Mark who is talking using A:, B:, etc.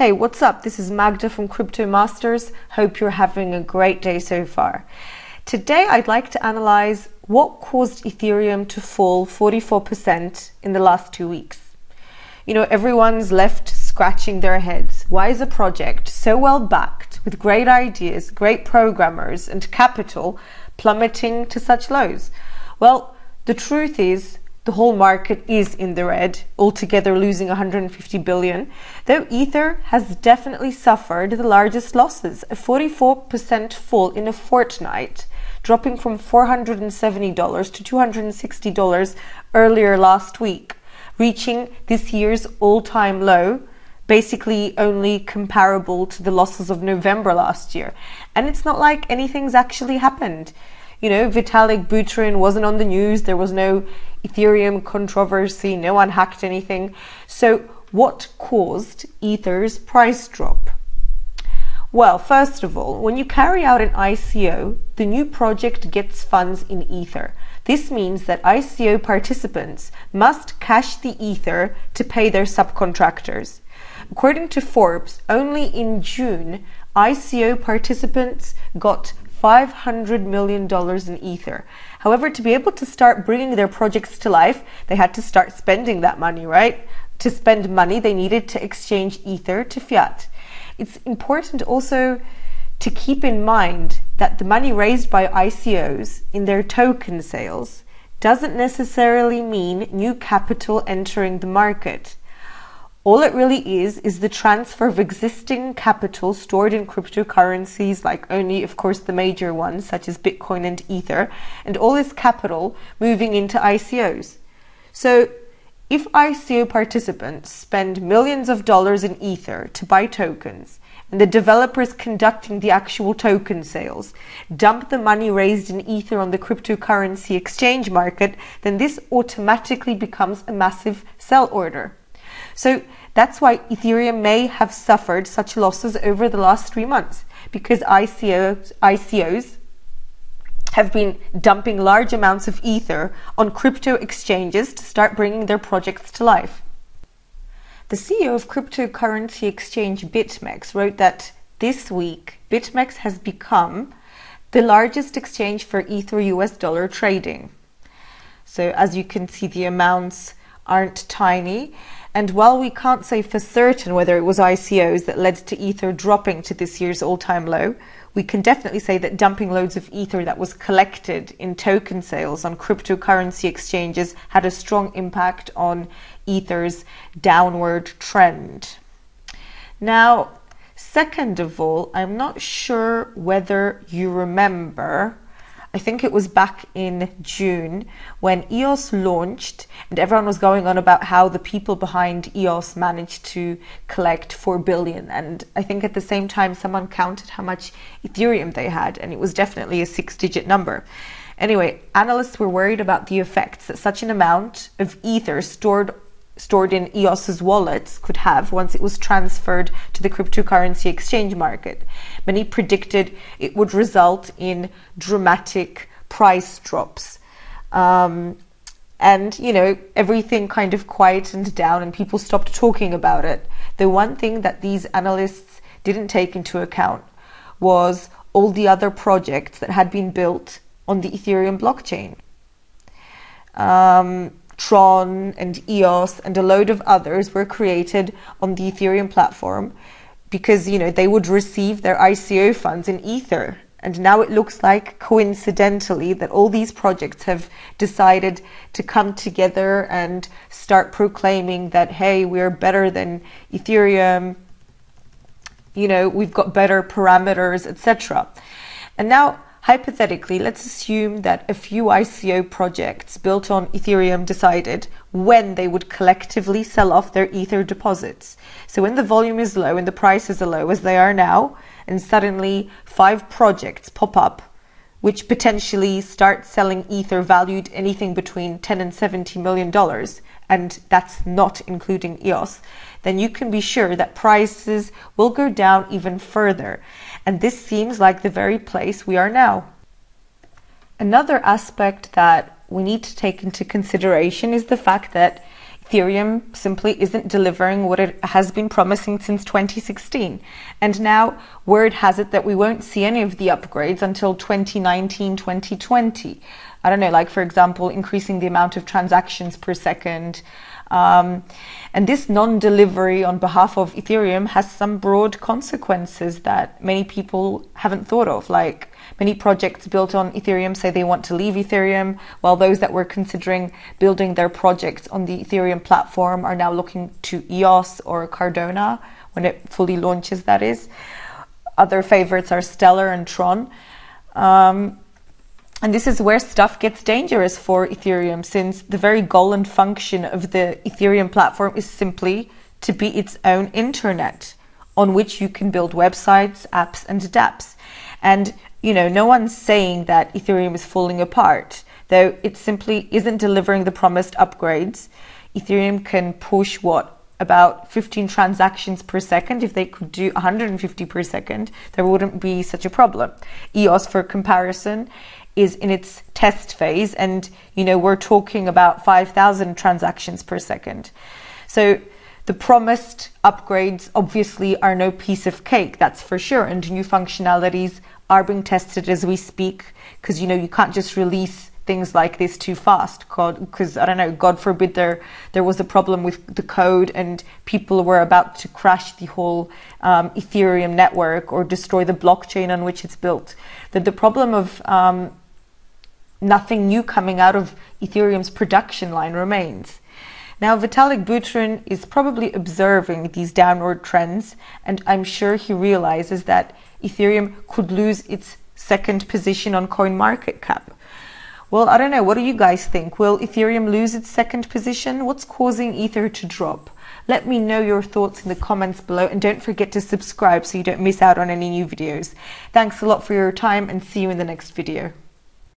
A: Hey, what's up? This is Magda from Crypto Masters. Hope you're having a great day so far. Today, I'd like to analyze what caused Ethereum to fall 44% in the last 2 weeks. You know, everyone's left scratching their heads. Why is a project so well backed with great ideas, great programmers, and capital plummeting to such lows? Well, the truth is, the whole market is in the red, altogether losing 150 billion, though Ether has definitely suffered the largest losses, a 44% fall in a fortnight, dropping from $470 to $260 earlier last week, reaching this year's all-time low, basically only comparable to the losses of November last year. And it's not like anything's actually happened. You know, Vitalik Buterin wasn't on the news, there was no Ethereum controversy, no one hacked anything. So what caused Ether's price drop? Well, first of all, when you carry out an ICO, the new project gets funds in Ether. This means that ICO participants must cash the Ether to pay their subcontractors. According to Forbes, only in June, ICO participants got $500 million in Ether. However, to be able to start bringing their projects to life, they had to start spending that money, right? To spend money, they needed to exchange Ether to fiat. It's important also to keep in mind that the money raised by ICOs in their token sales doesn't necessarily mean new capital entering the market. All it really is the transfer of existing capital stored in cryptocurrencies, like only, of course, the major ones, such as Bitcoin and Ether, and all this capital moving into ICOs. So if ICO participants spend millions of dollars in Ether to buy tokens, and the developers conducting the actual token sales dump the money raised in Ether on the cryptocurrency exchange market, then this automatically becomes a massive sell order. So that's why Ethereum may have suffered such losses over the last 3 months, because ICOs have been dumping large amounts of Ether on crypto exchanges to start bringing their projects to life. The CEO of cryptocurrency exchange BitMEX wrote that this week BitMEX has become the largest exchange for Ether US dollar trading. So as you can see, the amounts aren't tiny. And while we can't say for certain whether it was ICOs that led to Ether dropping to this year's all-time low, we can definitely say that dumping loads of Ether that was collected in token sales on cryptocurrency exchanges had a strong impact on Ether's downward trend. Now, second of all, I'm not sure whether you remember, I think it was back in June when EOS launched and everyone was going on about how the people behind EOS managed to collect 4 billion. And I think at the same time, someone counted how much Ethereum they had, and it was definitely a 6-digit number. Anyway, analysts were worried about the effects that such an amount of Ether stored in EOS's wallets could have once it was transferred to the cryptocurrency exchange market. Many predicted it would result in dramatic price drops. And, you know, everything kind of quietened down and people stopped talking about it. The one thing that these analysts didn't take into account was all the other projects that had been built on the Ethereum blockchain. Tron and EOS and a load of others were created on the Ethereum platform because, you know, they would receive their ICO funds in Ether. And now it looks like, coincidentally, that all these projects have decided to come together and start proclaiming that, hey, we're better than Ethereum, you know, we've got better parameters, etc. And now, hypothetically, let's assume that a few ICO projects built on Ethereum decided when they would collectively sell off their Ether deposits. So when the volume is low and the prices are low, as they are now, and suddenly 5 projects pop up, which potentially start selling Ether valued anything between $10 and $70 million, and that's not including EOS, then you can be sure that prices will go down even further. And this seems like the very place we are now. Another aspect that we need to take into consideration is the fact that Ethereum simply isn't delivering what it has been promising since 2016. And now word has it that we won't see any of the upgrades until 2019, 2020. I don't know, like for example, increasing the amount of transactions per second. And this non-delivery on behalf of Ethereum has some broad consequences that many people haven't thought of. Like many projects built on Ethereum say they want to leave Ethereum, while those that were considering building their projects on the Ethereum platform are now looking to EOS or Cardano when it fully launches, that is. Other favorites are Stellar and Tron. And this is where stuff gets dangerous for Ethereum, since the very goal and function of the Ethereum platform is simply to be its own internet on which you can build websites, apps, and dApps. And, you know, no one's saying that Ethereum is falling apart, though it simply isn't delivering the promised upgrades. Ethereum can push about 15 transactions per second. If they could do 150 per second, there wouldn't be such a problem. EOS, for comparison, is in its test phase, and you know, we're talking about 5,000 transactions per second. So the promised upgrades obviously are no piece of cake, that's for sure, and new functionalities are being tested as we speak, because you know, you can't just release things like this too fast, because I don't know, God forbid there was a problem with the code and people were about to crash the whole Ethereum network or destroy the blockchain on which it's built. That the problem of nothing new coming out of Ethereum's production line remains. Now, Vitalik Buterin is probably observing these downward trends, and I'm sure he realizes that Ethereum could lose its second position on CoinMarketCap. Well, I don't know. What do you guys think? Will Ethereum lose its second position? What's causing Ether to drop? Let me know your thoughts in the comments below, and don't forget to subscribe so you don't miss out on any new videos. Thanks a lot for your time, and see you in the next video.